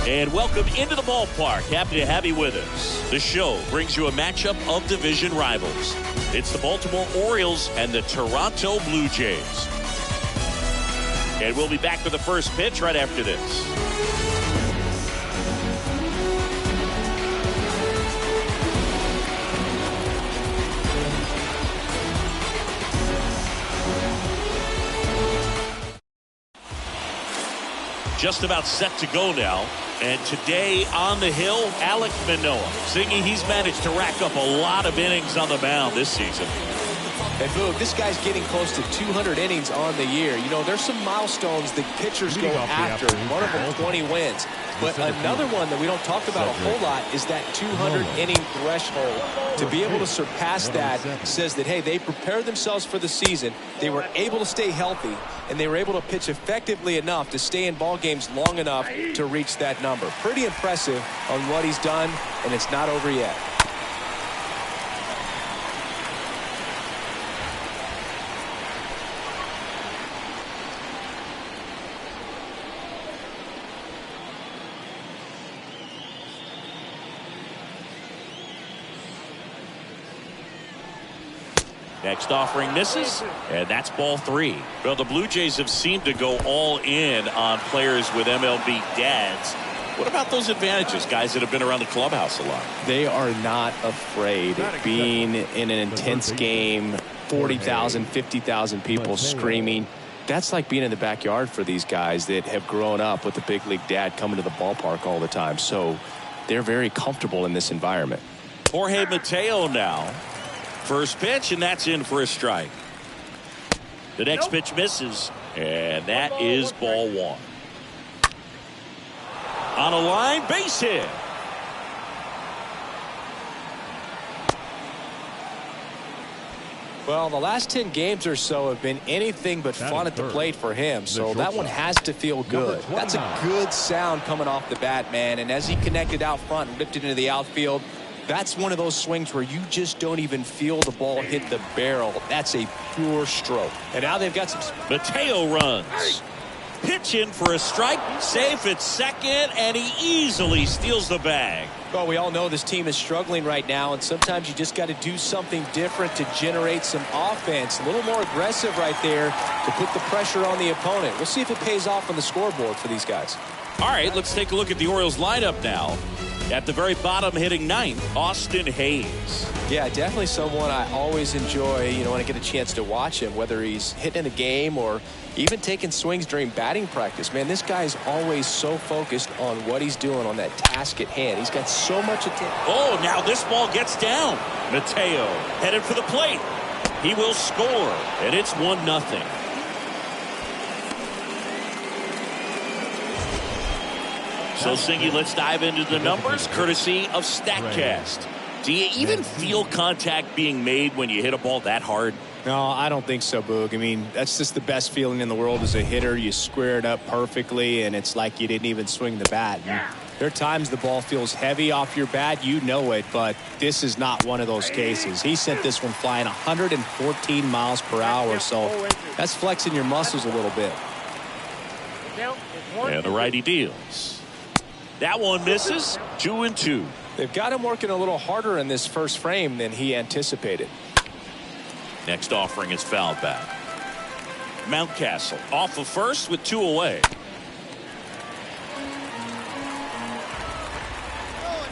And welcome into the ballpark. Happy to have you with us. The show brings you a matchup of division rivals. It's the Baltimore Orioles and the Toronto Blue Jays. And we'll be back with the first pitch right after this. Just about set to go now. And today on the hill, Alek Manoah. Zingy, he's managed to rack up a lot of innings on the mound this season. And Boog, this guy's getting close to 200 innings on the year. You know, there's some milestones that pitchers go after. One of them 20 wins. But another one that we don't talk about a whole lot is that 200-inning threshold. To be able to surpass that says that, hey, they prepared themselves for the season. They were able to stay healthy, and they were able to pitch effectively enough to stay in ball games long enough to reach that number. Pretty impressive on what he's done, and it's not over yet. Next offering misses, and that's ball 3. Well, the Blue Jays have seemed to go all in on players with MLB dads. What about those advantages, guys that have been around the clubhouse a lot? They are not afraid of being in an intense game, 40,000, 50,000 people screaming. That's like being in the backyard for these guys that have grown up with the big league dad coming to the ballpark all the time. So they're very comfortable in this environment. Jorge Mateo now. First pitch, and that's in for a strike. The next pitch misses, and that is ball 1. On a line, base hit. Well, the last 10 games or so have been anything but fun at the plate for him, so that one has to feel good. That's a good sound coming off the bat, man, and as he connected out front and ripped it into the outfield, that's one of those swings where you just don't even feel the ball hit the barrel. That's a pure stroke. And now they've got some... Mateo runs. Pitch in for a strike. Safe at second, and he easily steals the bag. Well, we all know this team is struggling right now, and sometimes you just got to do something different to generate some offense. A little more aggressive right there to put the pressure on the opponent. We'll see if it pays off on the scoreboard for these guys. All right, let's take a look at the Orioles lineup now. At the very bottom, hitting 9th, Austin Hayes. Yeah, definitely someone I always enjoy, when I get a chance to watch him, whether he's hitting in a game or even taking swings during batting practice. Man, this guy is always so focused on what he's doing on that task at hand. He's got so much attention. Oh, now this ball gets down. Mateo headed for the plate. He will score, and it's 1-0. So, Singy, let's dive into the numbers, courtesy of StatCast. Do you even feel contact being made when you hit a ball that hard? No, I don't think so, Boog. I mean, that's just the best feeling in the world as a hitter. You square it up perfectly, and it's like you didn't even swing the bat. And there are times the ball feels heavy off your bat. You know it, but this is not one of those cases. He sent this one flying 114 miles per hour, so that's flexing your muscles a little bit. And the righty deals. That one misses. 2-2. They've got him working a little harder in this first frame than he anticipated. Next offering is fouled back. Mountcastle off of first with 2 away.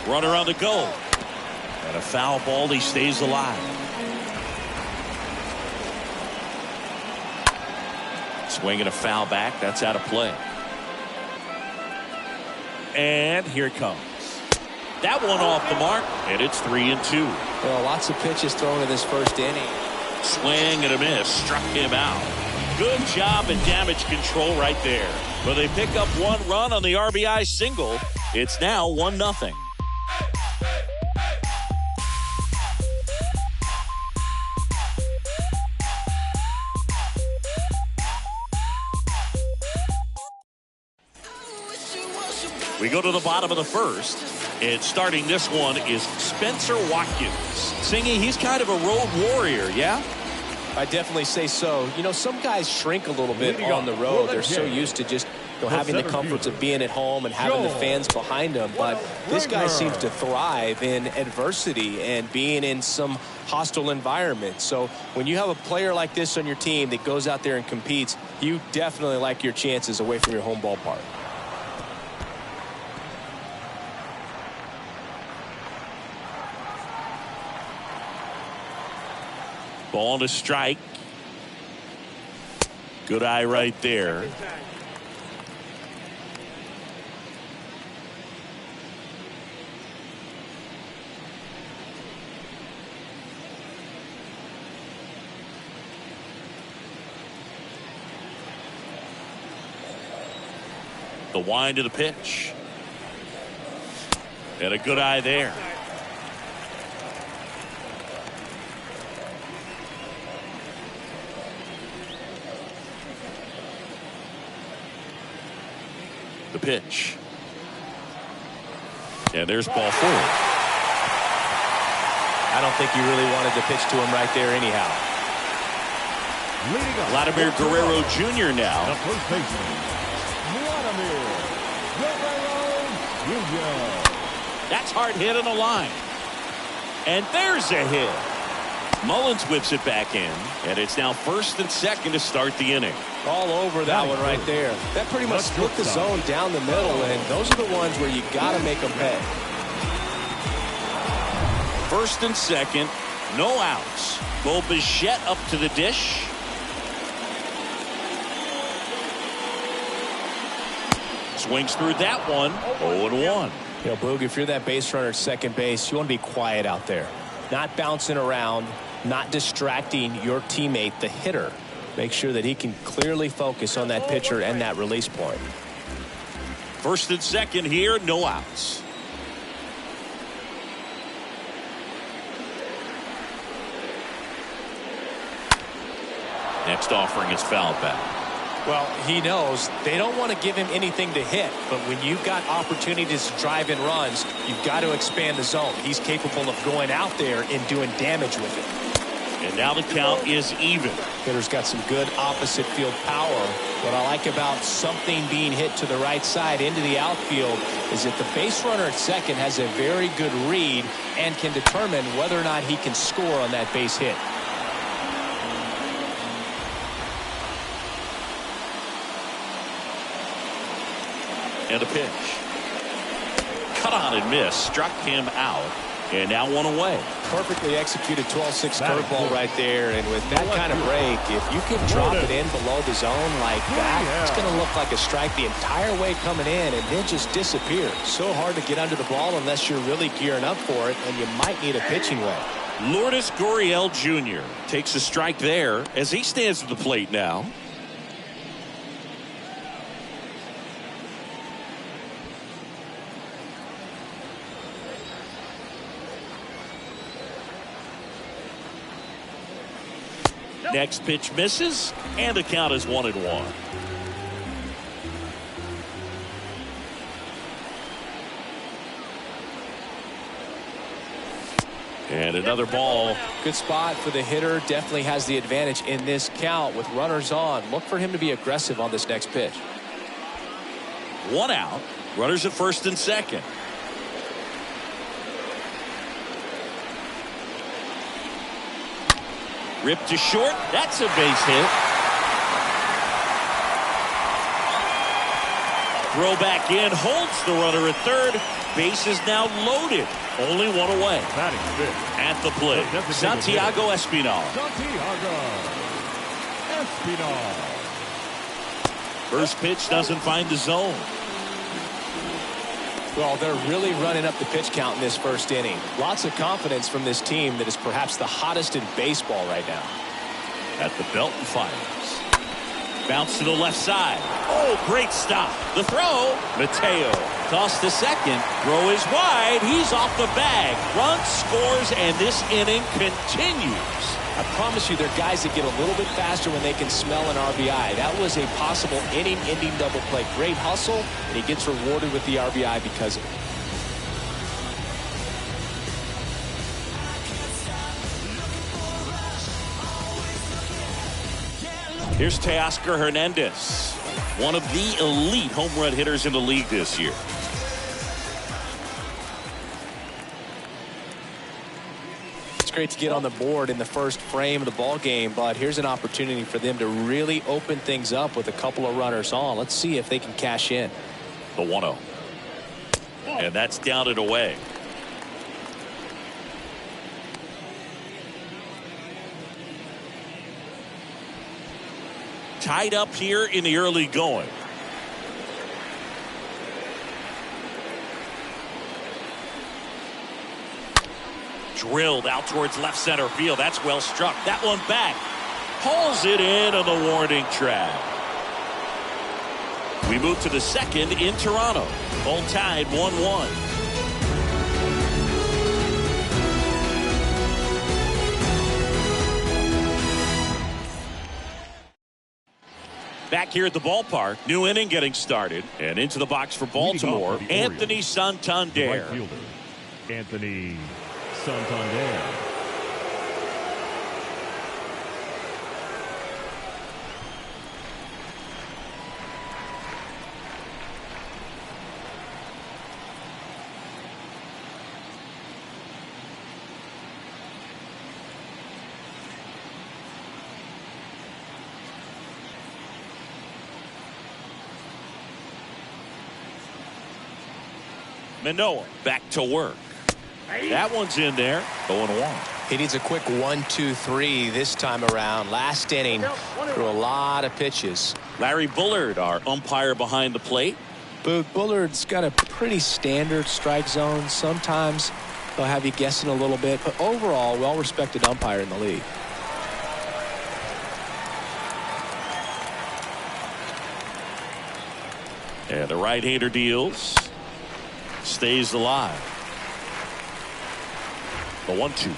Runner on the go. And a foul ball. He stays alive. Swinging a foul back. That's out of play. And here it comes. That one off the mark, and it's 3-2. Well, lots of pitches thrown in this first inning. Swing and a miss, struck him out. Good job in damage control right there. Well, they pick up 1 run on the RBI single. It's now 1-0. We go to the bottom of the first, and starting this one is Spencer Watkins. Singy, he's kind of a road warrior, yeah? I definitely say so. You know, some guys shrink a little bit on the road. They're so used to just having the comforts of being at home and having the fans behind them. But this guy seems to thrive in adversity and being in some hostile environment. So when you have a player like this on your team that goes out there and competes, you definitely like your chances away from your home ballpark. Ball to strike. Good eye right there. The wind of the pitch. And a good eye there. The pitch. And there's ball 4. I don't think you really wanted to pitch to him right there anyhow. Vladimir Guerrero Jr. now. The first baseman, Vladimir Guerrero Jr. That's hard hit on the line. And there's a hit. Mullins whips it back in, and it's now first and second to start the inning. All over that one right there. That pretty much split the zone down the middle, and those are the ones where you got to make them pay. First and second, no outs. Bo Bichette up to the dish. Swings through that one. 0-1. You know, Boog, if you're that base runner at second base, you want to be quiet out there. Not bouncing around, not distracting your teammate, the hitter. Make sure that he can clearly focus on that pitcher and that release point. First and second here, no outs. Next offering is fouled back. Well, he knows they don't want to give him anything to hit, but when you've got opportunities to drive in runs, you've got to expand the zone. He's capable of going out there and doing damage with it. And now the count is even. Hitter's got some good opposite field power. What I like about something being hit to the right side into the outfield is that the base runner at second has a very good read and can determine whether or not he can score on that base hit. And a pitch. Cut on and miss. Struck him out. And now one away. Perfectly executed 12-6 curveball right there. And with that kind of break, if you can drop it in below the zone like that, it's going to look like a strike the entire way coming in and then just disappear. So hard to get under the ball unless you're really gearing up for it, and you might need a pitching wedge. Lourdes Gurriel Jr. takes a strike there as he stands at the plate now. Next pitch misses, and the count is 1-1. And another ball. Good spot for the hitter. Definitely has the advantage in this count with runners on. Look for him to be aggressive on this next pitch. 1 out. Runners at first and second. Ripped to short. That's a base hit. Throw back in. Holds the runner at third. Base is now loaded. Only one away. At the plate, Santiago Espinal. First pitch doesn't find the zone. Well, they're really running up the pitch count in this first inning. Lots of confidence from this team that is perhaps the hottest in baseball right now. At the belt and fires. Bounce to the left side. Oh, great stop. The throw. Mateo tossed to second. Throw is wide. He's off the bag. Run scores, and this inning continues. I promise you, there are guys that get a little bit faster when they can smell an RBI. That was a possible inning-ending double play. Great hustle, and he gets rewarded with the RBI because of it. Here's Teoscar Hernandez, one of the elite home run hitters in the league this year. It's great to get on the board in the first frame of the ball game, but here's an opportunity for them to really open things up with a couple of runners on. Let's see if they can cash in. The 1-0. And that's down and away. Tied up here in the early going. Drilled out towards left center field. That's well struck. That one back. Hauls it in on the warning track. We move to the second in Toronto. All tied 1-1. Back here at the ballpark, new inning getting started, and into the box for Baltimore, Anthony Santander. Right fielder, Anthony Santander. Manoah back to work. That one's in there. 0-1. He needs a quick 1-2-3 this time around. Last inning threw a lot of pitches. Larry Bullard, our umpire behind the plate. Bullard's got a pretty standard strike zone. Sometimes they'll have you guessing a little bit, but overall, well-respected umpire in the league. And the right-hander deals. Stays alive. The 1-2.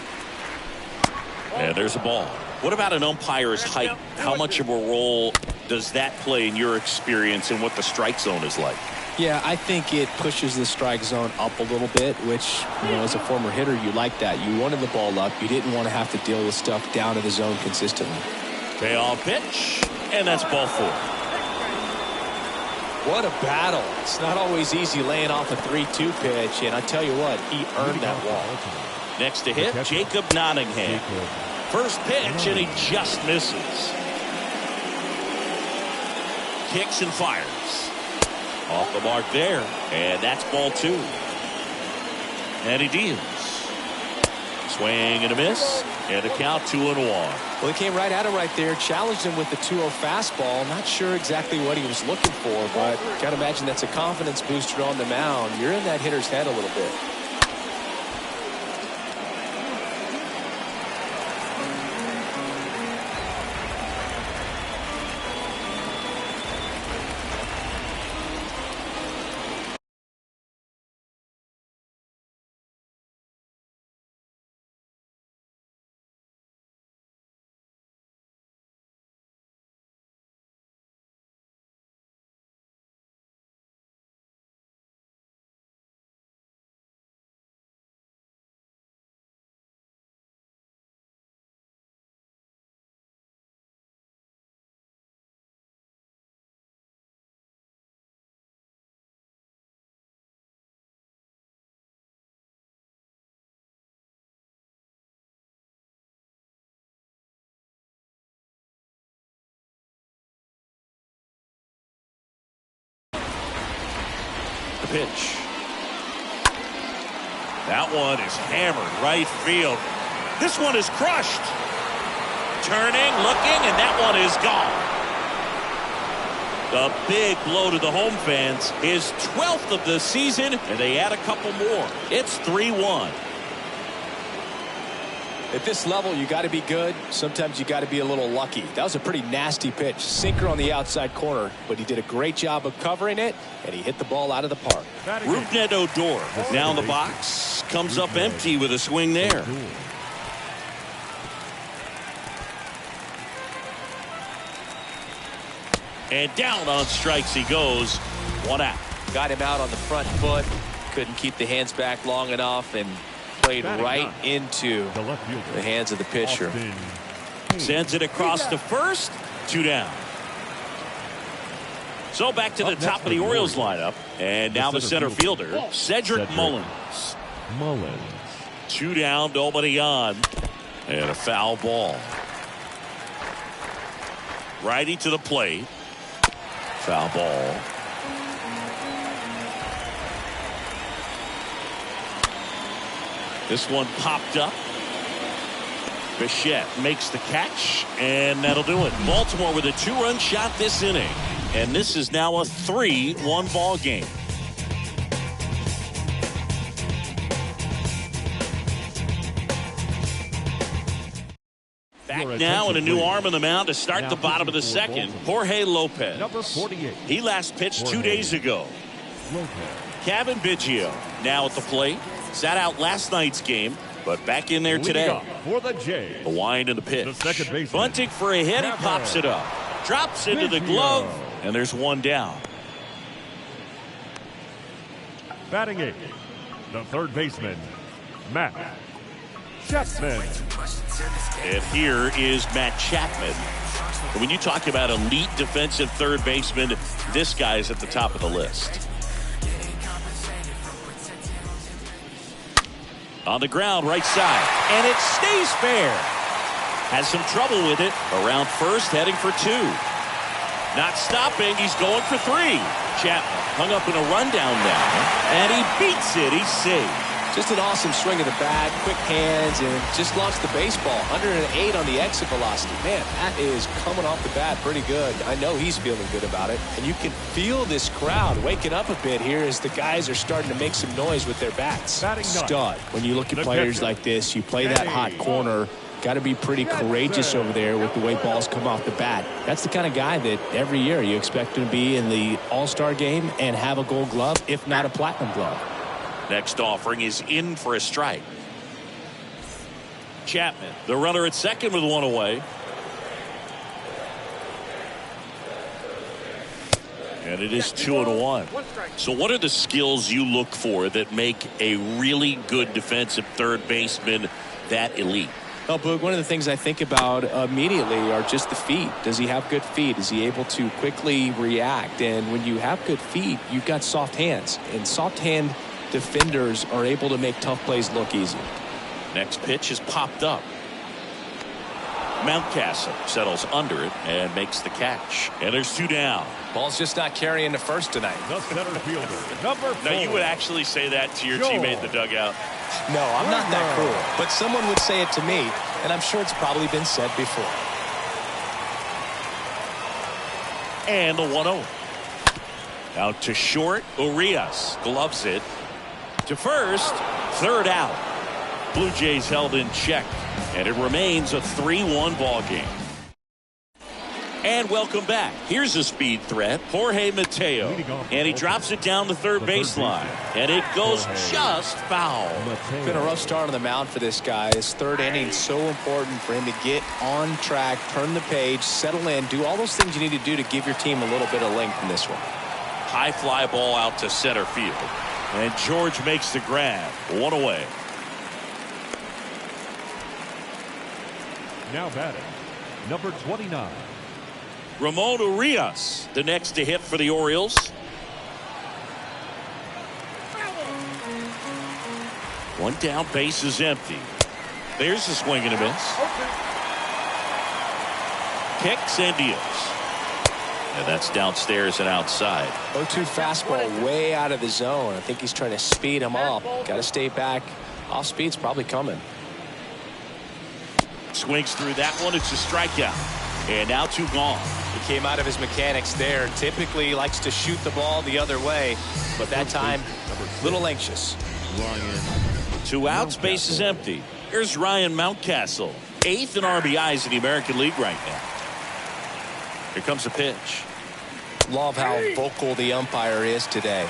And there's a ball. What about an umpire's height? How much of a role does that play in your experience and what the strike zone is like? Yeah, I think it pushes the strike zone up a little bit, which, you know, as a former hitter, you like that. You wanted the ball up. You didn't want to have to deal with stuff down to the zone consistently. Payoff pitch, and that's ball 4. What a battle. It's not always easy laying off a 3-2 pitch, and I tell you what, he earned that wall. Next to hit, Jacob Nottingham. First pitch, and he just misses. Kicks and fires. Off the mark there, and that's ball 2. And he deals. Swing and a miss, and a count 2-1. Well, he came right at him right there, challenged him with the 2-0 fastball. Not sure exactly what he was looking for, but got to imagine that's a confidence booster on the mound. You're in that hitter's head a little bit. Pitch. That one is hammered right field. This one is crushed. Turning, looking, and that one is gone. A big blow to the home fans. His 12th of the season, and they add a couple more. It's 3-1. At this level, you got to be good. Sometimes you got to be a little lucky. That was a pretty nasty pitch. Sinker on the outside corner, but he did a great job of covering it, and he hit the ball out of the park. Rougned Odor now in the box. Comes up empty with a swing there. And down on strikes he goes. 1 out. Got him out on the front foot. Couldn't keep the hands back long enough and played right into the hands of the pitcher. Sends it across to first, 2 down. So back to the top of the Orioles lineup. And now the center fielder, Cedric Mullins. 2 down, nobody on. And a foul ball. Righty to the plate. Foul ball. This one popped up. Bichette makes the catch, and that'll do it. Baltimore with a 2-run shot this inning. And this is now a 3-1 ball game. Back now and a new arm on the mound to start the bottom of the second. Jorge Lopez. Number 48. He last pitched 2 days ago. Kevin Biggio now at the plate. Sat out last night's game, but back in there today. For the Jays. The wind and the pitch. The second baseman. Bunting for a hit. He pops it up. Drops into the glove. And there's 1 down. Batting 8. The third baseman, Matt Chapman. And here is Matt Chapman. When you talk about elite defensive third baseman, this guy's at the top of the list. On the ground, right side. And it stays fair. Has some trouble with it. Around first, heading for 2. Not stopping. He's going for 3. Chapman hung up in a rundown now. And he beats it. He's safe. Just an awesome swing of the bat, quick hands, and just launched the baseball. 108 on the exit velocity. Man, that is coming off the bat pretty good. I know he's feeling good about it. And you can feel this crowd waking up a bit here as the guys are starting to make some noise with their bats. Stud. When you look at players like this, you play that hot corner. Got to be pretty courageous over there with the way balls come off the bat. That's the kind of guy that every year you expect him to be in the All-Star game and have a Gold Glove, if not a Platinum Glove. Next offering is in for a strike. Chapman, the runner at second with 1 away. And it is 2-1. So what are the skills you look for that make a really good defensive third baseman that elite? Well, Boog, one of the things I think about immediately are just the feet. Does he have good feet? Is he able to quickly react? And when you have good feet, you've got soft hands. And soft hand defenders are able to make tough plays look easy. Next pitch is popped up. Mountcastle settles under it and makes the catch. And there's 2 down. Ball's just not carrying to first tonight. The center fielder, number 4. Now, you would actually say that to your teammate in the dugout? No, I'm not that cruel. But someone would say it to me, and I'm sure it's probably been said before. And the 1-0. Out to short. Urias gloves it to first. Third out. Blue Jays held in check. And it remains a 3-1 ball game. And welcome back. Here's a speed threat. Jorge Mateo. And he drops it down the third baseline. And it goes just foul. It's been a rough start on the mound for this guy. His third inning is so important for him to get on track, turn the page, settle in, do all those things you need to do to give your team a little bit of length in this one. High fly ball out to center field. And George makes the grab. 1 away. Now batting, number 29. Ramona Rios, the next to hit for the Orioles. One down, base is empty. There's a swing and a miss. Kicks and deals. And that's downstairs and outside. 0-2 fastball way out of the zone. I think he's trying to speed him up. Got to stay back. Off speed's probably coming. Swings through that one. It's a strikeout. And now 2 gone. He came out of his mechanics there. Typically likes to shoot the ball the other way, but that time a little anxious. 2 outs, base is empty. Here's Ryan Mountcastle, 8th in RBIs in the American League right now. Here comes the pitch. Love how vocal the umpire is today.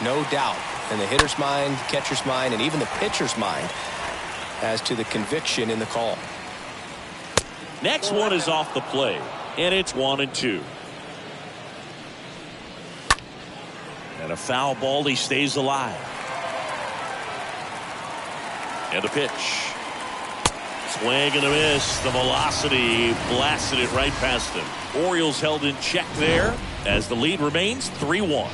No doubt in the hitter's mind, catcher's mind, and even the pitcher's mind as to the conviction in the call. Next one is off the plate, and it's 1-2. And a foul ball, he stays alive. And the pitch. Swing and a miss. The velocity blasted it right past him. Orioles held in check there as the lead remains 3-1.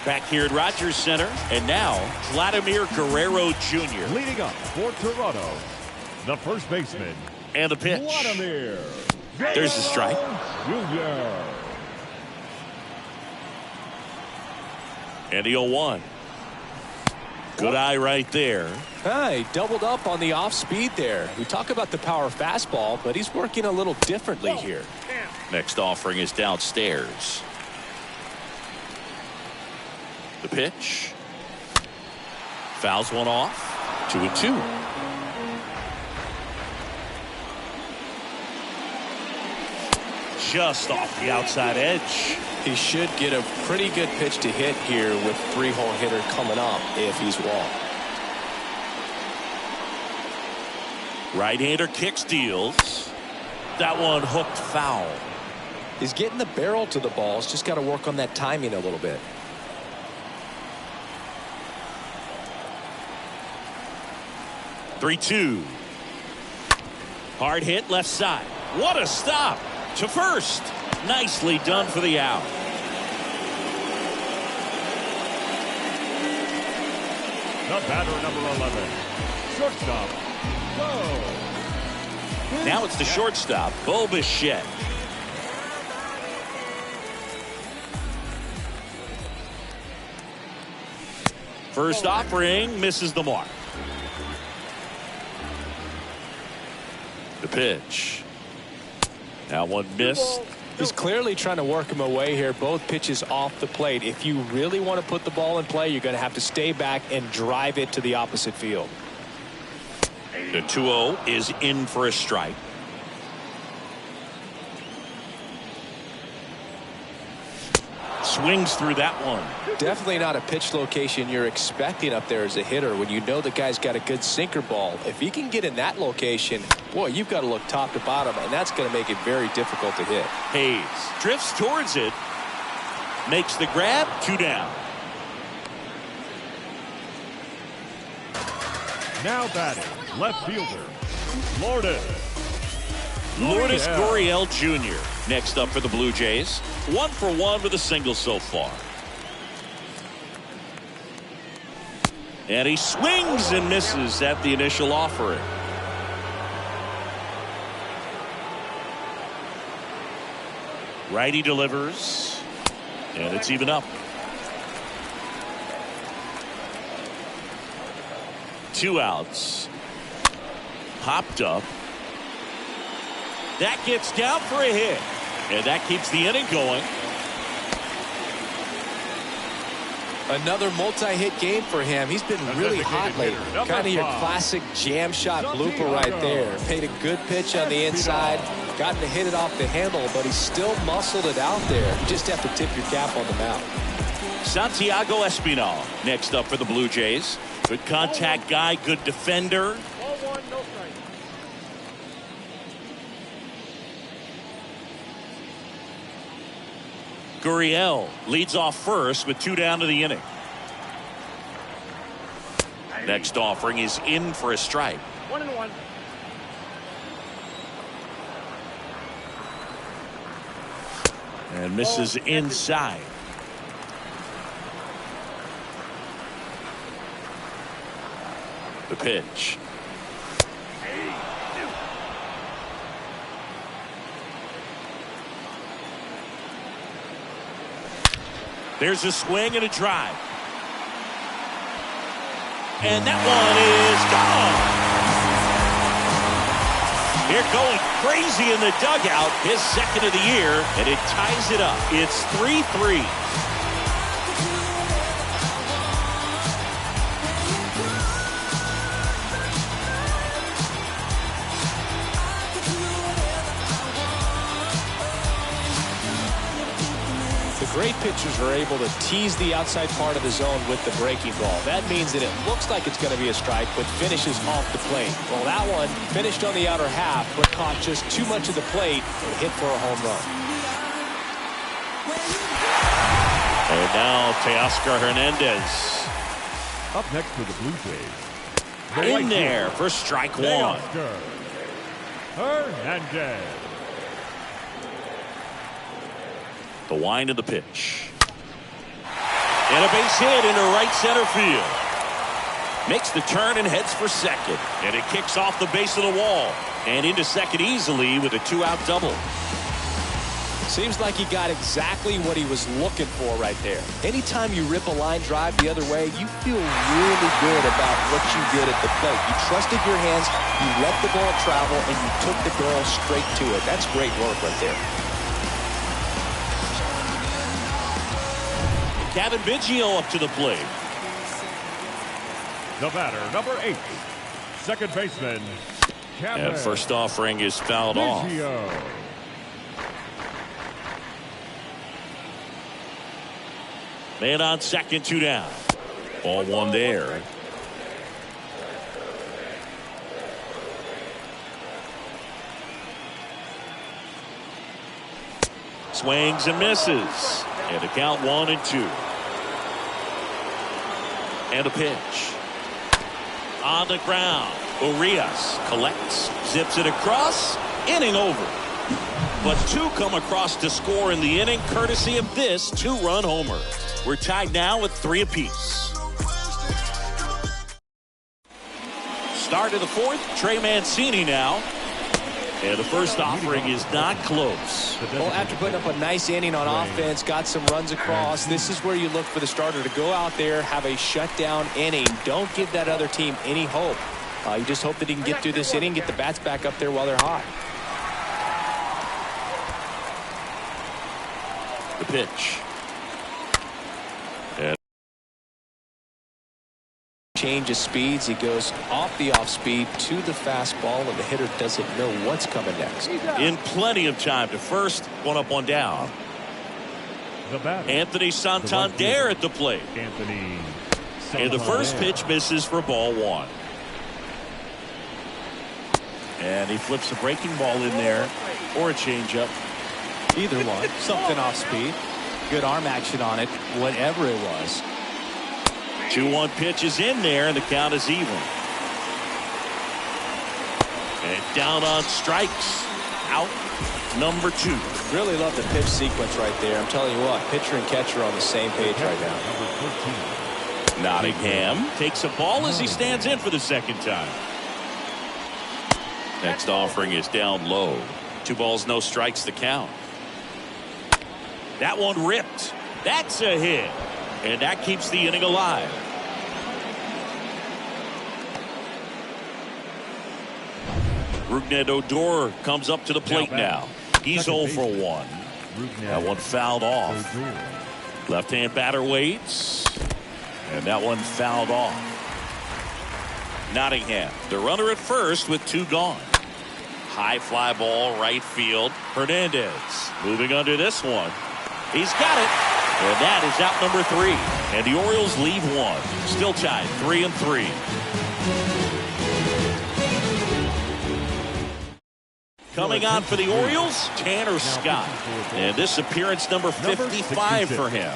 Back here at Rogers Center, and now Vladimir Guerrero Jr. Leading up for Toronto, the first baseman, And the pitch. Vladimir There's the strike. Jr. And the 0-1. Good eye right there. He doubled up on the off speed there. We talk about the power fastball, but he's working a little differently here. Next offering is downstairs. The pitch. Fouls one off. 2-2. Just off the outside edge. He should get a pretty good pitch to hit here with 3-hole hitter coming up if he's walked. Right-hander kick steals. That one hooked foul. He's getting the barrel to the balls. Just got to work on that timing a little bit. Three-two. Hard hit left side. What a stop to first. Nicely done for the out. The batter, number 11, shortstop, Bo. Now it's the shortstop, Bo Bichette. First offering misses the mark. The pitch. That one missed. He's clearly trying to work him away here. Both pitches off the plate. If you really want to put the ball in play, you're going to have to stay back and drive it to the opposite field. The 2-0 is in for a strike. Swings through that one. Definitely not a pitch location you're expecting up there as a hitter when you know the guy's got a good sinker ball. If he can get in that location, boy, you've got to look top to bottom, and that's going to make it very difficult to hit. Hayes drifts towards it. Makes the grab. 2 down. Now batting, left fielder, Lourdes Gurriel Jr. next up for the Blue Jays. 1 for 1 with a single so far. And he swings and misses at the initial offering. Righty delivers. And it's even up. 2 outs. Popped up. That gets down for a hit. And that keeps the inning going. Another multi-hit game for him. He's been really hot lately. Kind of your classic jam shot blooper right there. Made a good pitch on the inside. Gotten to hit it off the handle, but he's still muscled it out there. You just have to tip your cap on the mound. Santiago Espinal next up for the Blue Jays. Good contact guy, good defender. Gurriel leads off first with 2 down to the inning. Next offering is in for a strike. 1-1. And misses inside. The pitch. There's a swing and a drive. And that one is gone. Here going crazy in the dugout. His second of the year, and it ties it up. It's 3-3. Great pitchers are able to tease the outside part of the zone with the breaking ball. That means that it looks like it's going to be a strike, but finishes off the plate. Well, that one finished on the outer half, but caught just too much of the plate and hit for a home run. And now Teoscar Hernandez. Up next for the Blue Jays. In there for strike one. Hernandez. The wind of the pitch. And a base hit into right center field. Makes the turn and heads for second. And it kicks off the base of the wall. And into second easily with a 2-out double. Seems like he got exactly what he was looking for right there. Anytime you rip a line drive the other way, you feel really good about what you did at the plate. You trusted your hands, you let the ball travel, and you took the barrel straight to it. That's great work right there. Kevin Biggio up to the plate. The batter, number 8, second baseman, Chapman. And first offering is fouled off. Man on second, 2 down. Ball 1 there. Swings and misses. And a count 1-2. And a pitch. On the ground. Rios collects. Zips it across. Inning over. But 2 come across to score in the inning, courtesy of this 2-run homer. We're tied now with 3 apiece. Start of the 4th. Trey Mancini now. And the first offering is not close. Well, after putting up a nice inning on offense, got some runs across, this is where you look for the starter to go out there, have a shutdown inning. Don't give that other team any hope. You just hope that he can get through this inning, get the bats back up there while they're hot. The pitch. And change of speeds. He goes off the off speed to the fastball, and the hitter doesn't know what's coming next. In plenty of time to first. 1 up, 1 down. Anthony Santander at the plate. And the first pitch misses for ball 1. And he flips a breaking ball in there or a changeup. Either one. Something off speed. Good arm action on it, whatever it was. 2-1 pitch is in there, and the count is even. And down on strikes. Out number 2. Really love the pitch sequence right there. I'm telling you what, pitcher and catcher are on the same page right now. Nottingham takes a ball as he stands in for the second time. Next offering is down low. 2 balls, no strikes, the count. That one ripped. That's a hit. And that keeps the inning alive. Rougned Odor comes up to the plate now. He's 0 for 1. That one fouled off. Left-hand batter waits. And that one fouled off. Nottingham, the runner at first with 2 gone. High fly ball, right field. Hernandez moving under this one. He's got it. And that is out number 3. And the Orioles leave 1. Still tied 3-3. Coming on for the Orioles, Tanner Scott. And this appearance number 55 for him.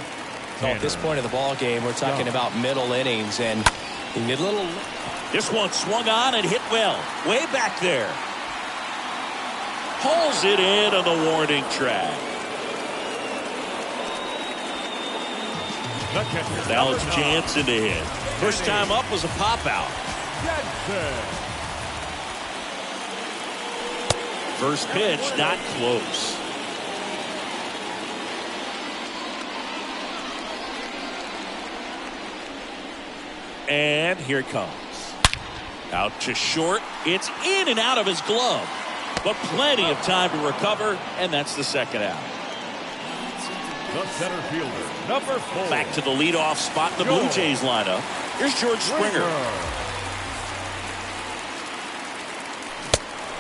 So at this point of the ball game, we're talking about middle innings, and he did a little. This one swung on and hit well. Way back there. Pulls it in on the warning track. Now it's Jansen to hit. First time up was a pop out. First pitch not close. And here it comes. Out to short. It's in and out of his glove. But plenty of time to recover, and that's the second out. The center fielder, number 4. Back to the leadoff spot in the Blue Jays lineup. Here's George Springer.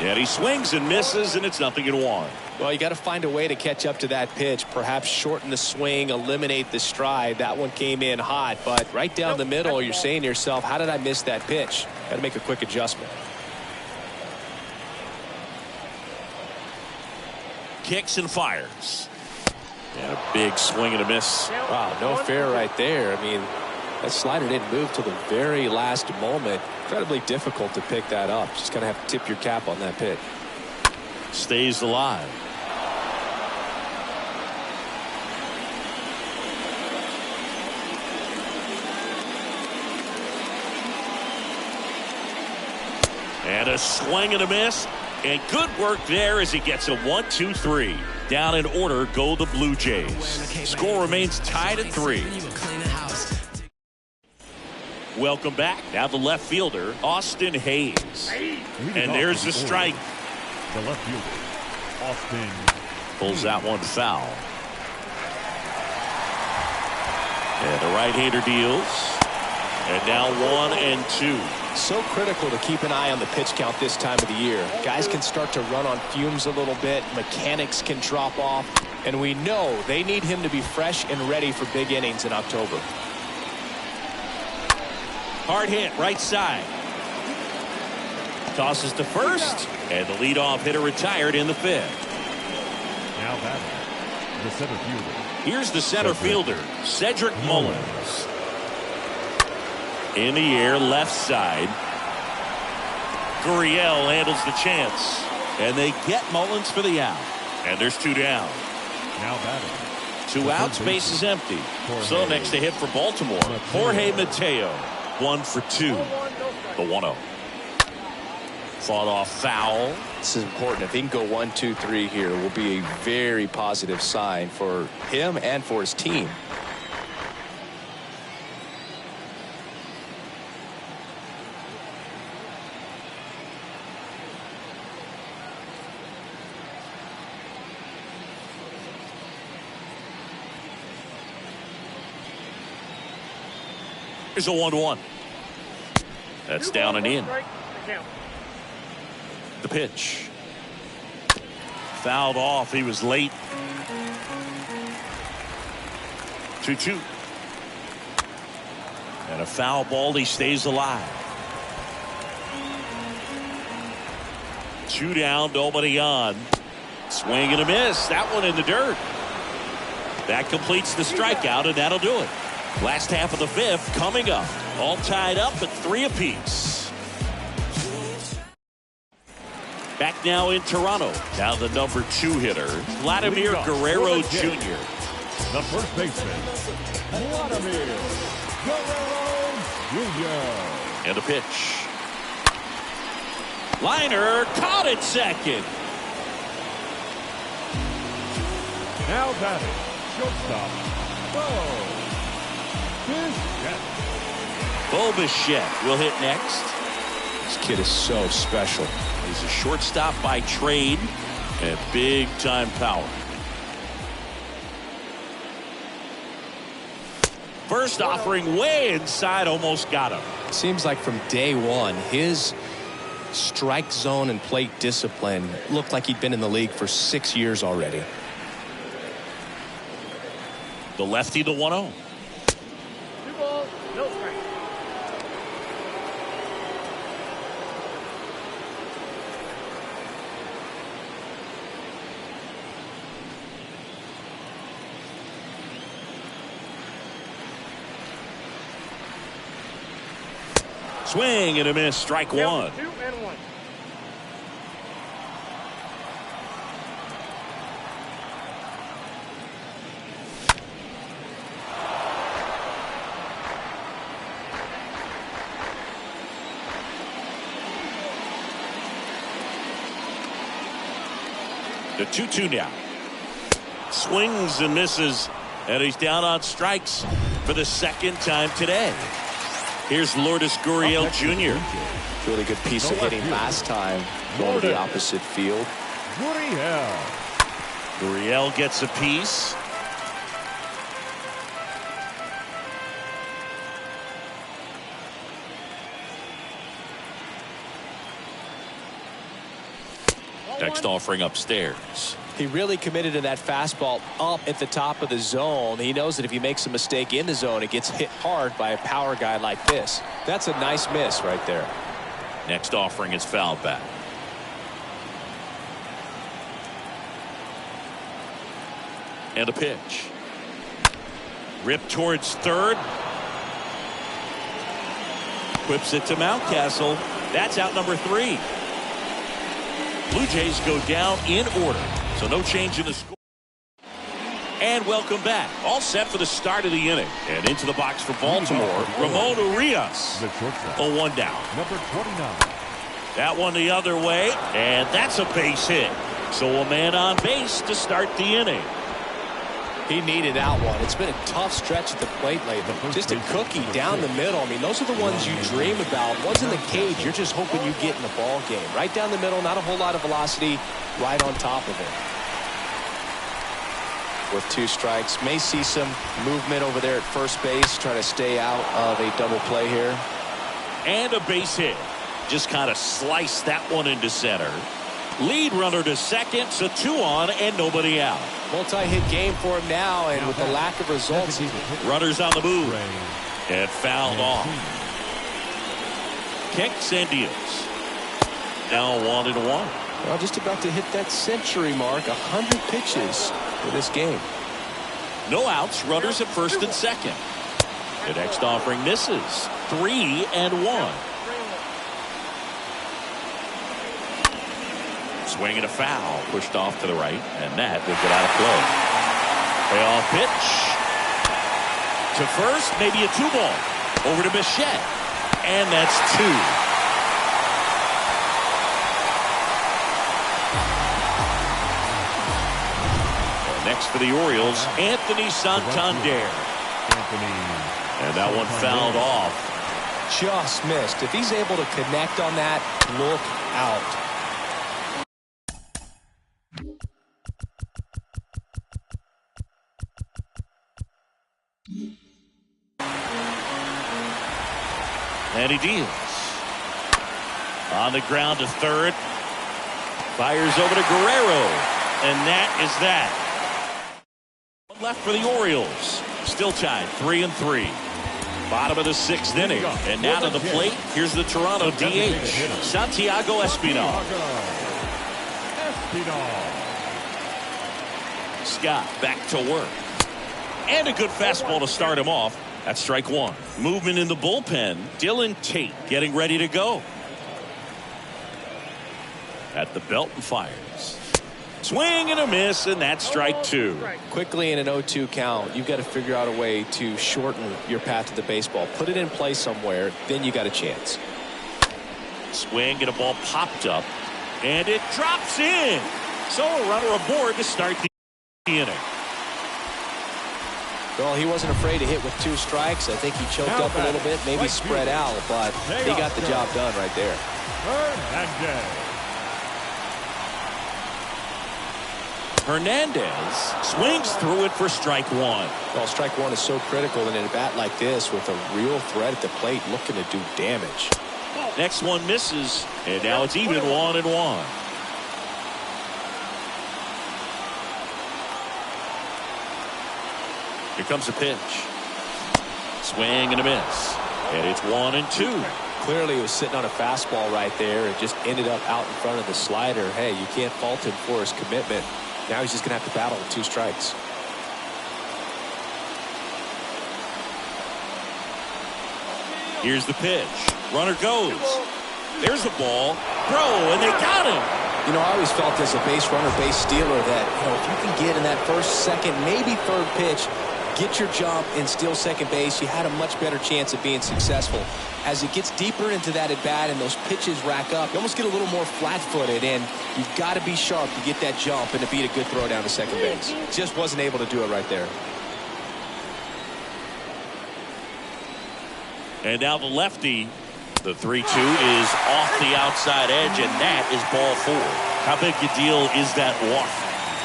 And he swings and misses, and it's 0-1. Well, you got to find a way to catch up to that pitch, perhaps shorten the swing, eliminate the stride. That one came in hot, but right down the middle, you're saying to yourself, how did I miss that pitch? Got to make a quick adjustment. Kicks and fires. And a big swing and a miss. Wow, no fair right there. I mean, that slider didn't move till the very last moment. Incredibly difficult to pick that up. Just going to have to tip your cap on that pitch. Stays alive. And a swing and a miss. And good work there as he gets a 1-2-3. Down in order go the Blue Jays. Score remains tied at 3. Welcome back. Now the left fielder, Austin Hayes. And there's the strike. The left fielder, Austin. Pulls that one foul. And the right-hander deals. And now 1-2. So critical to keep an eye on the pitch count this time of the year. Guys can start to run on fumes a little bit. Mechanics can drop off. And we know they need him to be fresh and ready for big innings in October. Hard hit, right side. Tosses to first. And the leadoff hitter retired in the 5th. Now batting, the center fielder. Here's the center fielder, Cedric Mullins. In the air, left side. Gurriel handles the chance. And they get Mullins for the out. And there's 2 down. Now batting. 2 outs, base is empty. So next to hit for Baltimore, Jorge Mateo. 1 for 2. The 1-0. Fought off foul. This is important. If he can go 1-2-3 here, it will be a very positive sign for him and for his team. Here's a 1-1. That's down and in. The pitch. Fouled off. He was late. 2-2. And a foul ball. He stays alive. 2 down. Nobody on. Swing and a miss. That one in the dirt. That completes the strikeout, and that'll do it. Last half of the 5th coming up. All tied up at 3 apiece. Back now in Toronto. Now the number 2 hitter, Vladimir Guerrero Jr. The first baseman, Vladimir Guerrero Jr. And the pitch. Liner caught at second. Now batting, shortstop, Bo Bichette will hit next. This kid is so special. He's a shortstop by trade and big time power. First offering way inside, almost got him. Seems like from day one, his strike zone and plate discipline looked like he'd been in the league for 6 years already. The lefty, the 1-0. 2 balls, no strike. Swing and a miss, strike 1. 2-1. The 2-2 now. Swings and misses, and he's down on strikes for the 2nd time today. Here's Lourdes Gurriel Jr. Really good piece of hitting last time, going to the opposite field. Gurriel gets a piece. Next offering upstairs. He really committed to that fastball up at the top of the zone. He knows that if he makes a mistake in the zone, it gets hit hard by a power guy like this. That's a nice miss right there. Next offering is fouled back. And a pitch. Ripped towards third. Whips it to Mountcastle. That's out number 3. Blue Jays go down in order. So no change in the score. And welcome back. All set for the start of the inning. And into the box for Baltimore, Ramona Rios. A 1 down. Number 29. That one the other way. And that's a base hit. So a man on base to start the inning. He needed that one. It's been a tough stretch at the plate lately. Just a cookie down the middle. I mean, those are the ones you dream about. One's in the cage, you're just hoping you get in the ball game. Right down the middle, not a whole lot of velocity, right on top of it. With 2 strikes, may see some movement over there at first base, trying to stay out of a double play here. And a base hit. Just kind of sliced that one into center. Lead runner to second, so 2 on and nobody out. Multi-hit game for him now, and with the lack of results, runners on the move. And fouled off. Kicks and deals. Now 1-1. Well, just about to hit that century mark. 100 pitches for this game. No outs. Runners at first and second. The next offering misses. 3-1. Swing and a foul. Pushed off to the right, and that will get out of play. Payoff pitch. To first, maybe a 2-ball. Over to Bichette. And that's 2. Next for the Orioles, Anthony Santander. And that one fouled off. Just missed. If he's able to connect on that, look out. And he deals. On the ground to third. Fires over to Guerrero. And that is that. One left for the Orioles. Still tied 3-3. Bottom of the 6th inning. And now to the plate. Here's the Toronto DH, Santiago Espinal. Scott back to work. And a good fastball to start him off. That's strike 1. Movement in the bullpen. Dylan Tate getting ready to go. At the belt and fires. Swing and a miss, and that's strike 2. Quickly in an 0-2 count, you've got to figure out a way to shorten your path to the baseball. Put it in play somewhere, then you got a chance. Swing and a ball popped up, and it drops in. So a runner aboard to start the inning. Well, he wasn't afraid to hit with 2 strikes. I think he choked up a little bit, maybe spread out, but he got the job done right there. Hernandez swings through it for strike 1. Well, strike 1 is so critical in a bat like this with a real threat at the plate looking to do damage. Next one misses, and now it's even 1-1. Here comes a pitch. Swing and a miss. And it's 1-2. Clearly he was sitting on a fastball right there and just ended up out in front of the slider. Hey, you can't fault him for his commitment. Now he's just going to have to battle with 2 strikes. Here's the pitch. Runner goes. There's a ball. Throw, and they got him. You know, I always felt as a base runner, base stealer that, if you can get in that first, second, maybe third pitch, get your jump and steal second base, you had a much better chance of being successful. As it gets deeper into that at bat and those pitches rack up, you almost get a little more flat-footed, and you've got to be sharp to get that jump and to beat a good throw down to second base. Just wasn't able to do it right there. And now the lefty. The 3-2 is off the outside edge, and that is ball 4. How big a deal is that walk?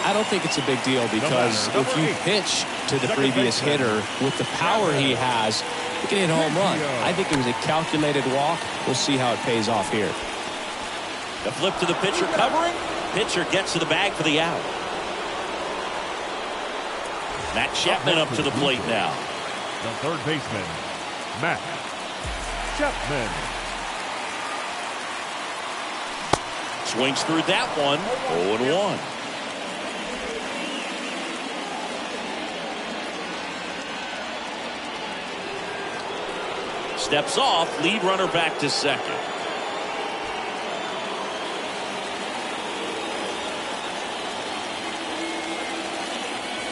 I don't think it's a big deal because if you pitch to the previous hitter with the power he has, you can hit a home run. I think it was a calculated walk. We'll see how it pays off here. The flip to the pitcher covering. Pitcher gets to the bag for the out. Matt Chapman up to the plate now. The third baseman, Matt Chapman. Swings through that one. 0-1. Steps off, lead runner back to second.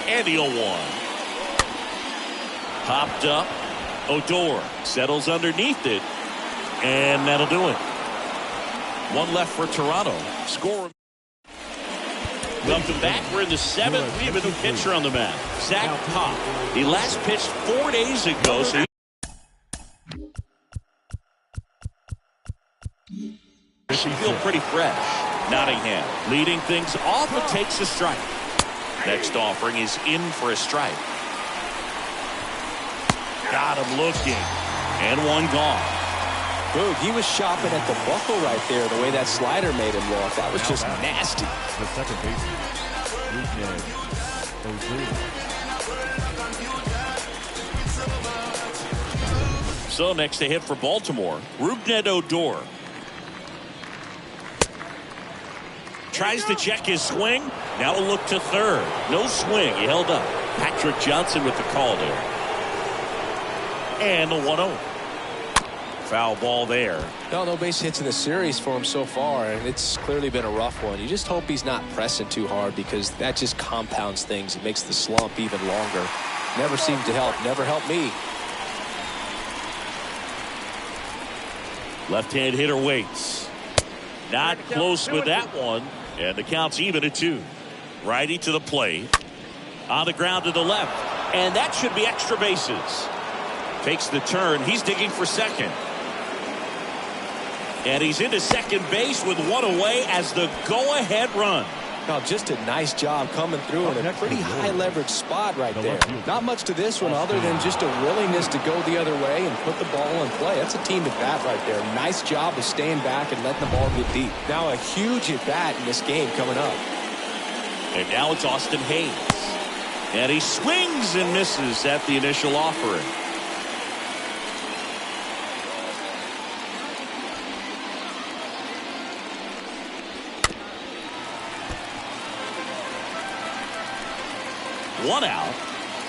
And the 0-1. Popped up. Odor settles underneath it. And that'll do it. One left for Toronto. Score. Welcome back. We're in the seventh. We have a new pitcher on the mound. Zach Pop. He last pitched 4 days ago. So he should feel pretty fresh. Nottingham leading things off, but takes a strike. Next offering is in for a strike. Got him looking. And one gone. Boog, he was shopping at the buckle right there, the way that slider made him look. That was just nasty. The second baseman, Ozuna. So next to hit for Baltimore, Rougned Odor. Tries to check his swing. Now a look to third. No swing. He held up. Patrick Johnson with the call there. And the 1-0. Foul ball there. No base hits in the series for him so far, and it's clearly been a rough one. You just hope he's not pressing too hard, because that just compounds things. It makes the slump even longer. Never seemed to help. Never helped me. Left-hand hitter waits. Not close with that one. And the count's even at 2. Righty to the plate. On the ground to the left. And that should be extra bases. Takes the turn. He's digging for second. And he's into second base with one away as the go-ahead run. Oh, just a nice job coming through in a pretty high leverage spot right there. Not much to this one other than just a willingness to go the other way and put the ball in play. That's a team at bat right there. Nice job of staying back and letting the ball get deep. Now a huge at bat in this game coming up. And now it's Austin Hayes. And he swings and misses at the initial offering. One out.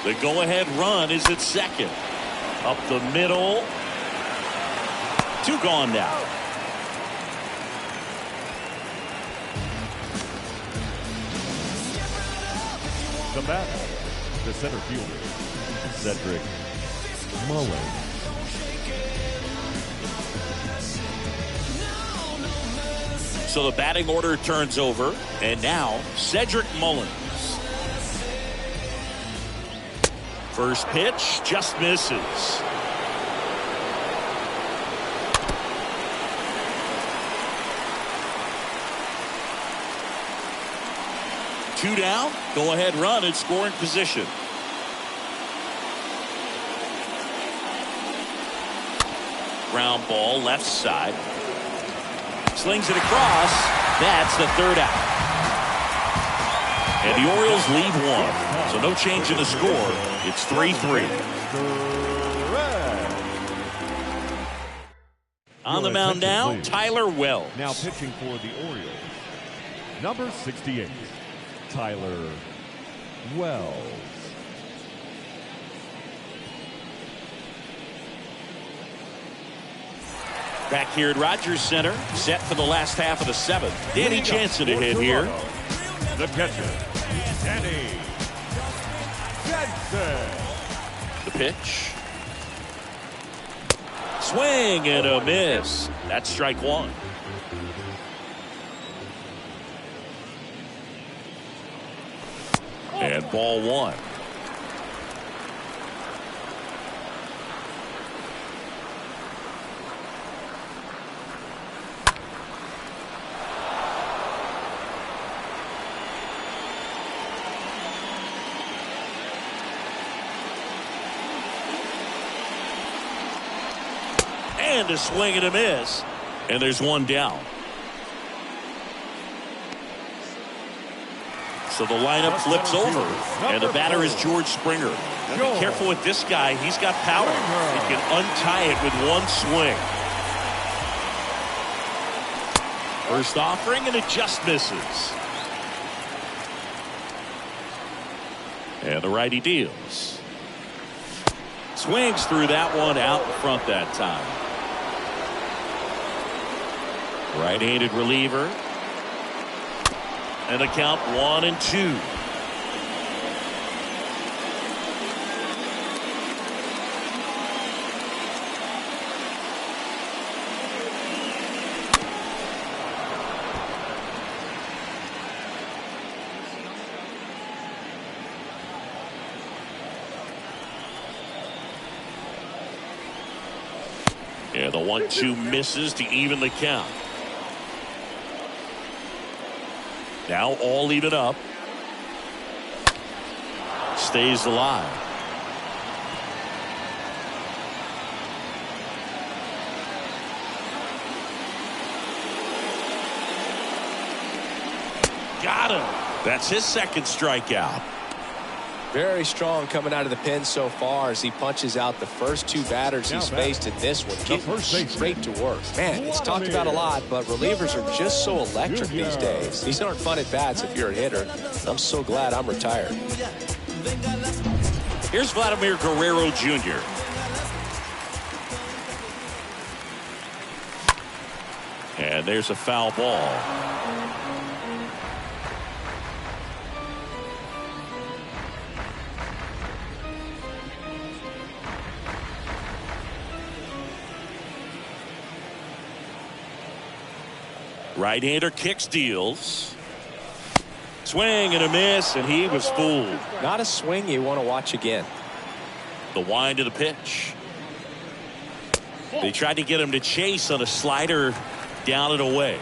The go-ahead run is at second. Up the middle. 2 gone now. The batter, the center fielder, Cedric Mullins. So the batting order turns over. And now Cedric Mullins. First pitch just misses. Two down. Go ahead run in scoring position. Ground ball left side. Slings it across. That's the third out. And the Orioles lead 1. So no change in the score. It's 3-3. On the mound now, Tyler Wells. Now pitching for the Orioles, number 68, Tyler Wells. Back here at Rogers Center, set for the last half of the 7th. Danny Jansen to hit here. The catcher, Danny Jansen. The pitch. Swing and a miss. That's strike 1. And ball 1. And a swing and a miss. And there's one down. So the lineup flips over, and the batter is George Springer. Now be careful with this guy. He's got power. He can untie it with one swing. First offering, and it just misses. And the righty deals. Swings through that one out in front that time. Right-handed reliever. And the count 1-2. Yeah, the 1-2 misses to even the count. Now all even up. Stays alive. Got him. That's his second strikeout. Very strong coming out of the pen so far as he punches out the first two batters he's faced in this one. Getting straight to work. Man, it's talked about a lot, but relievers are just so electric these days. These aren't fun at bats if you're a hitter. I'm so glad I'm retired. Here's Vladimir Guerrero Jr. And there's a foul ball. Right-hander kicks, deals. Swing and a miss, and he was fooled. Not a swing you want to watch again. The wind of the pitch. They tried to get him to chase on a slider down and away.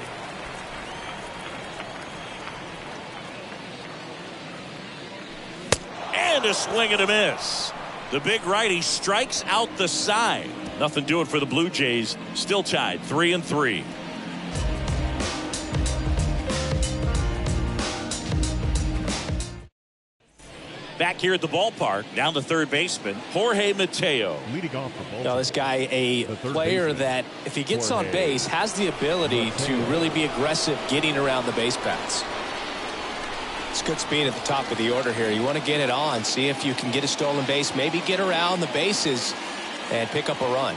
And a swing and a miss. The big righty strikes out the side. Nothing doing for the Blue Jays. Still tied 3-3. Back here at the ballpark, down to third baseman, Jorge Mateo. Leading off the ball. Now, this guy, a player that, if he gets on base, has the ability to really be aggressive getting around the base paths. It's good speed at the top of the order here. You want to get it on, see if you can get a stolen base, maybe get around the bases and pick up a run.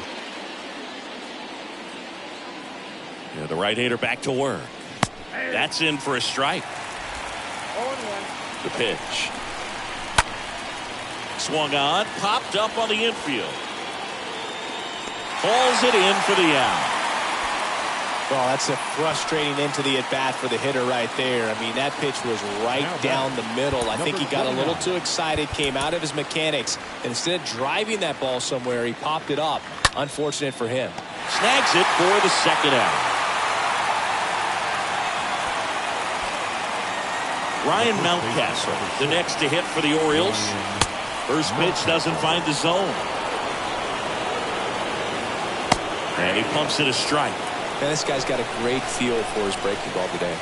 Yeah, the right-hander back to work. That's in for a strike. 0-1. The pitch. Swung on, popped up on the infield. Falls it in for the out. Well, that's a frustrating into the at-bat for the hitter right there. I mean, that pitch was right down the middle. I think he got a little too excited, came out of his mechanics, and instead of driving that ball somewhere, he popped it up. Unfortunate for him. Snags it for the second out. Ryan Mountcastle, the next to hit for the Orioles. First pitch doesn't find the zone. And he pumps it a strike. Man, this guy's got a great feel for his breaking ball today.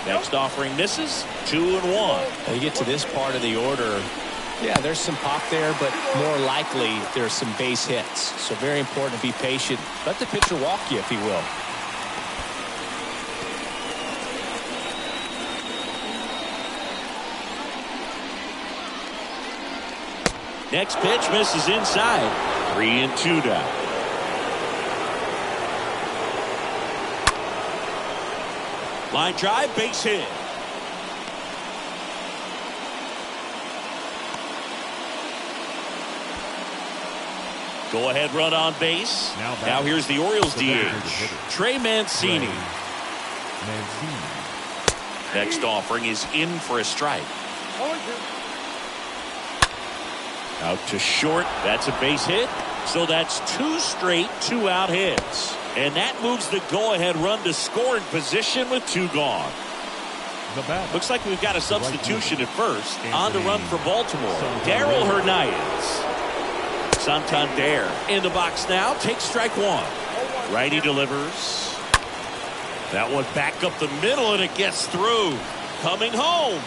Next offering misses. 2-1. Now you get to this part of the order. Yeah, there's some pop there, but more likely there's some base hits. So very important to be patient. Let the pitcher walk you, if he will. Next pitch misses inside. 3-2 now. Line drive, base hit. Go ahead run on base. Now here's the Orioles DH. Trey Mancini. Next offering is in for a strike. 0-2. Out to short. That's a base hit. So that's two straight two-out hits. And that moves the go-ahead run to scoring position with two gone. Looks like we've got a substitution at first. On to run for Baltimore. Darryl Hernandez. Santander in the box now. Takes strike one. Righty delivers. That one back up the middle, and it gets through. Coming home.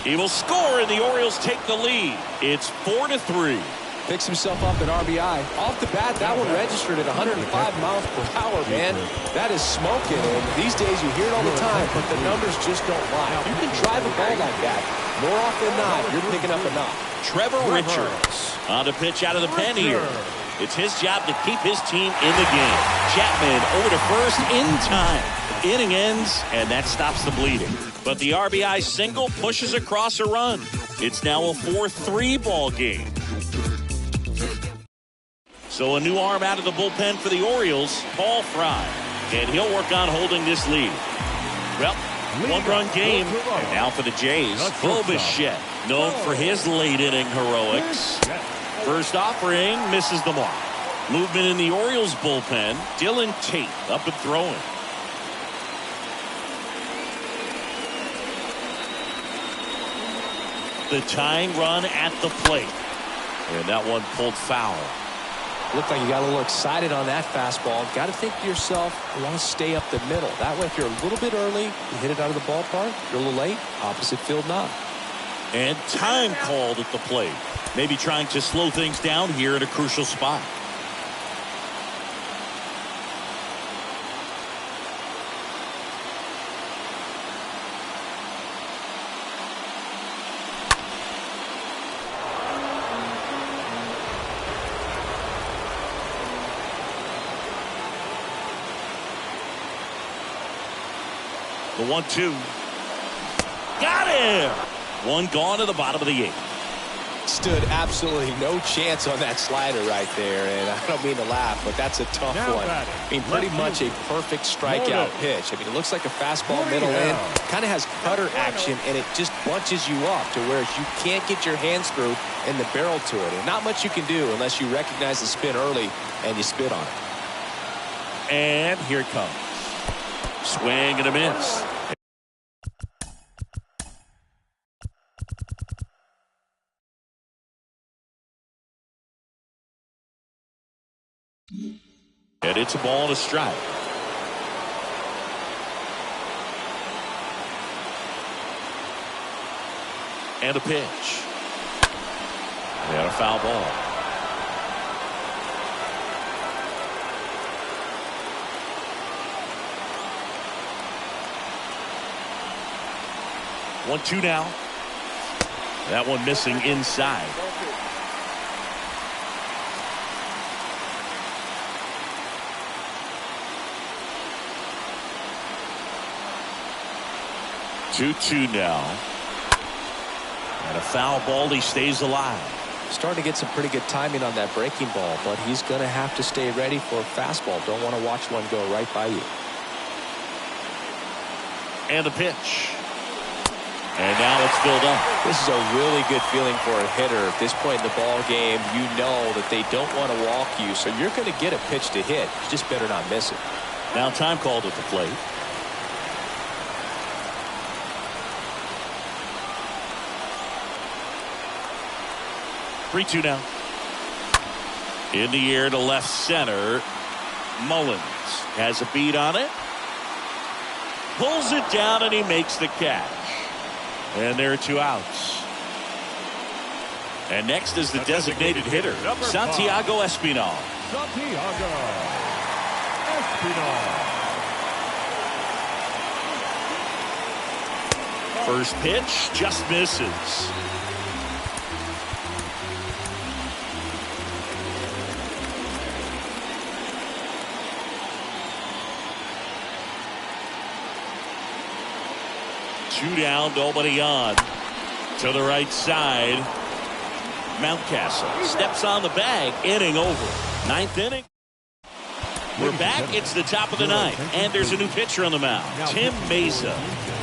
He will score, and the Orioles take the lead. It's 4-3. Picks himself up an RBI. Off the bat, that one registered at 105 miles per hour, man. That is smoking. And these days you hear it all the time, but the numbers just don't lie. If you can drive a ball like that, more often than not, you're picking up a knock. Trevor Richards on the pitch out of the pen here. It's his job to keep his team in the game. Chapman over to first in time. Inning ends, and that stops the bleeding. But the RBI single pushes across a run. It's now a 4-3 ball game. So a new arm out of the bullpen for the Orioles, Paul Fry. And he'll work on holding this lead. Well, one-run game. And now for the Jays, Bo Bichette, known for his late-inning heroics. First offering misses the mark. Movement in the Orioles bullpen. Dylan Tate up and throwing. The tying run at the plate. And that one pulled foul. Looked like you got a little excited on that fastball. Got to think to yourself, I want to stay up the middle. That way, if you're a little bit early, you hit it out of the ballpark. You're a little late, opposite field knock. And time called at the plate. Maybe trying to slow things down here at a crucial spot. The 1-2. Got him! One gone to the bottom of the 8th. Stood absolutely no chance on that slider right there. And I don't mean to laugh, but that's a tough one. I mean, pretty much a perfect strikeout pitch. I mean, it looks like a fastball middle in. Kind of has cutter action, and it just bunches you up to where you can't get your hands through and the barrel to it. And not much you can do unless you recognize the spin early and you spit on it. And here it comes. Swing and a miss. And it's a ball and a strike. And a pitch. And a foul ball. One-two now. That one missing inside. Two now. And a foul ball. He stays alive. Starting to get some pretty good timing on that breaking ball, but he's going to have to stay ready for a fastball. Don't want to watch one go right by you. And a pitch. And now it's filled up. This is a really good feeling for a hitter. At this point in the ball game, you know that they don't want to walk you, so you're going to get a pitch to hit. You just better not miss it. Now time called at the plate. Three-two now. In the air to left center. Mullins has a beat on it. Pulls it down and he makes the catch. And there are 2 outs. And next is the designated hitter, Santiago Espinal. Santiago Espinal. First pitch just misses. Two down, nobody on. To the right side. Mountcastle steps on the bag. Inning over. 9th inning. We're back. It's the top of the 9th. And there's a new pitcher on the mound. Tim Mesa.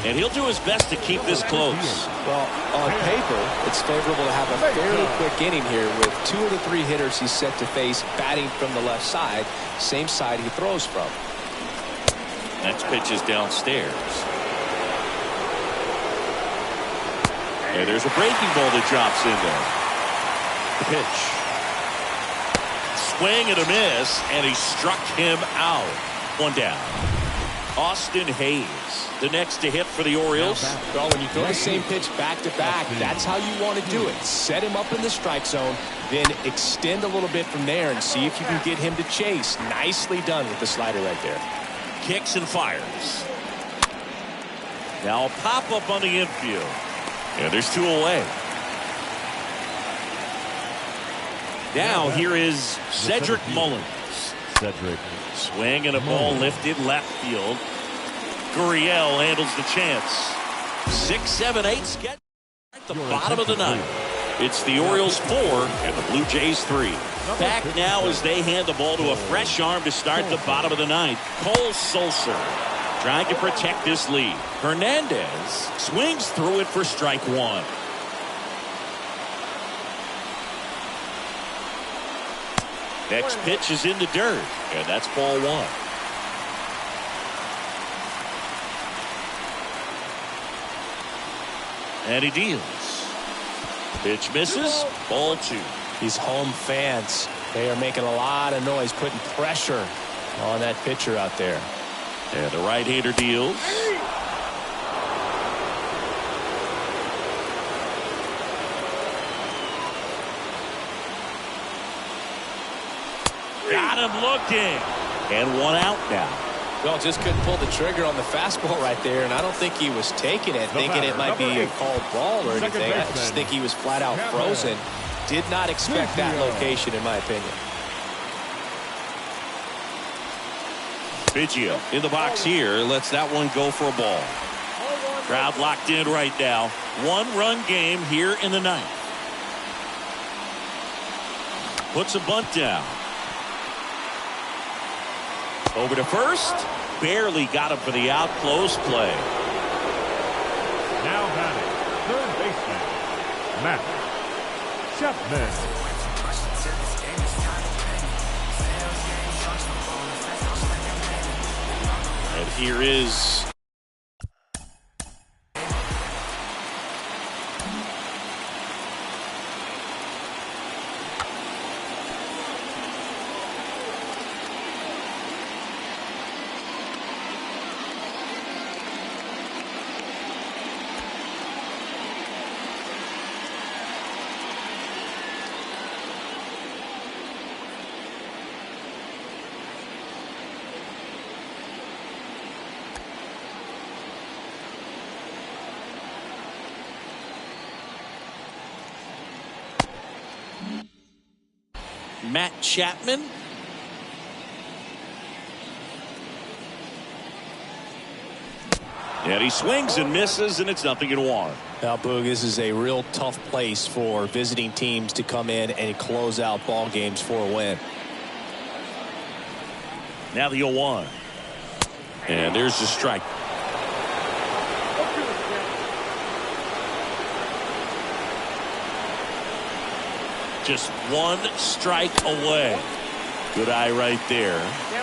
And he'll do his best to keep this close. Well, on paper, it's favorable to have a fairly quick inning here with 2 of the 3 hitters he's set to face batting from the left side. Same side he throws from. Next pitch is downstairs. And there's a breaking ball that drops in there. The pitch. Swing and a miss, and he struck him out. One down. Austin Hayes, the next to hit for the Orioles. Well, when you throw the same pitch back-to-back, that's how you want to do it. Set him up in the strike zone, then extend a little bit from there and see if you can get him to chase. Nicely done with the slider right there. Kicks and fires. Now a pop-up on the infield. And there's 2 away. Now here is Cedric Mullins. Cedric. Swing and a ball lifted left field. Gurriel handles the chance. 6, 7, 8 sketch at the bottom of the ninth. It's the Orioles 4 and the Blue Jays 3. Back now as they hand the ball to a fresh arm to start the bottom of the ninth. Cole Sulser trying to protect this lead. Hernandez swings through it for strike 1. Next pitch is in the dirt, and that's ball 1. And he deals. Pitch misses, ball 2. These home fans, they are making a lot of noise, putting pressure on that pitcher out there. And the right-hander deals. Got him looking. And 1 out now. Well, just couldn't pull the trigger on the fastball right there, and I don't think he was taking it, thinking it might be a called ball or anything. I just think he was flat out frozen. Did not expect that location, in my opinion. Biggio in the box here. Lets that one go for a ball. Crowd locked in right now. 1-run game here in the ninth. Puts a bunt down. Over to first. Barely got him for the out. Close play. Now batting, third baseman, Matt Chapman. And here is Matt Chapman. And he swings and misses, and it's 0-1. Now, Boog, this is a real tough place for visiting teams to come in and close out ball games for a win. Now the 0-1. And there's the strike. Just 1 strike away. Good eye right there.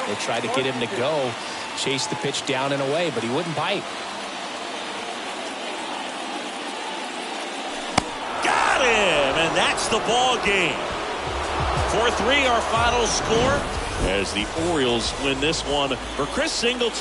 They tried to get him to go, chase the pitch down and away, but he wouldn't bite. Got him, and that's the ball game. 4-3 our final score as the Orioles win this one. For Chris Singleton.